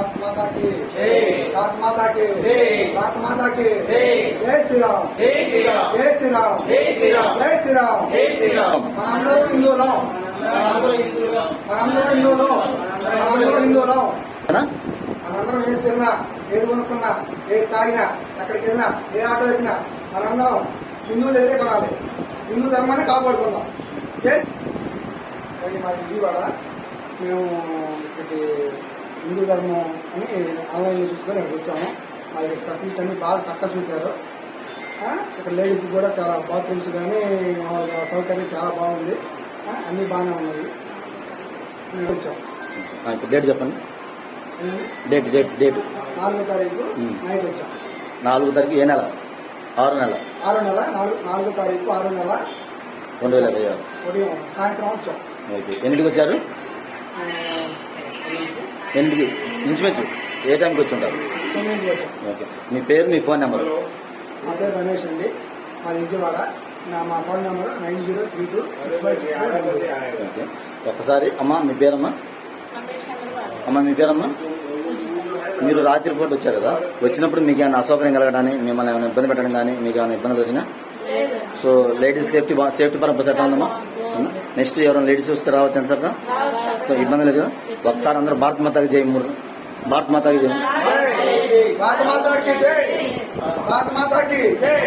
भारत माता की जय, भारत माता की जय, भारत माता की जय, जय श्री राम, जय श्री राम, जय श्री राम, जय श्री राम, जय श्री राम, जय श्री राम। మనందరూ హిందువులం, మనందరూ హిందువులం। మనందరం ఏది తిన్నా, ఏది కొనుక్కున్నా, ఏది తాగినా, ఎక్కడికి వెళ్ళినా, ఏ ఆటో ఎక్కినా మనందరం హిందువులు ఏదే కొనాలి, హిందూ ధర్మాన్ని కాపాడుకుందాం। మాది విజయవాడ, మేము ఇక్కడికి హిందూ ధర్మం అని ఆన్లైన్లో చూసుకొని ఇక్కడికి వచ్చాము। మా ఇక్కడ స్పెషలిస్ట్ అన్ని బాగా చక్కగా చూశారు। ఇక్కడ లేడీస్ కూడా చాలా బాత్రూమ్స్ కానీ సౌకర్యం చాలా బాగుంది, అన్నీ బాగానే ఉన్నాయి। మేము వచ్చాం। ఇప్పుడు డేట్ చెప్పండి, డేట్ 4వ తారీఖు నైట్ వచ్చాం। 4వ తారీఖు ఏ నెల? 6వ నెల, 4వ తారీఖు 6వ నెల 2026 ఉదయం సాయంత్రం వచ్చాం। ఓకే, ఎన్నింటికి వచ్చారు? 8కి ఇంచుమించు ఏ టైంకి వచ్చి ఉంటారు? 9కి వచ్చాం। ఓకే, మీ పేరు, మీ ఫోన్ నెంబర్? నా పేరు రమేష్ అండి, మాది విజయవాడ। మా ఫోన్ నెంబర్ 9032656590। ఓకే, ఒక్కసారి అమ్మా మీ పేరమ్మా? అమ్మ మీ పేరమ్మా? మీరు రాత్రిపూట వచ్చారు కదా, వచ్చినప్పుడు మీకు ఏమైనా అసౌకర్యం కలగడానికి, మిమ్మల్ని ఏమైనా ఇబ్బంది పెట్టడం కానీ మీకు ఏమైనా ఇబ్బంది జరిగినా? సో లేడీస్ సేఫ్టీ పరంపస్ ఎట్లా ఉందమ్మా? నెక్స్ట్ ఎవరైనా లేడీస్ వస్తే రావచ్చు అని సార్? సో ఇబ్బంది లేదు కదా? ఒకసారి అందరూ భారత్ మాతాకి జై, భారత్ మాతాకి జై, భారత మాతాకి జై, భారత మాతాకి జై।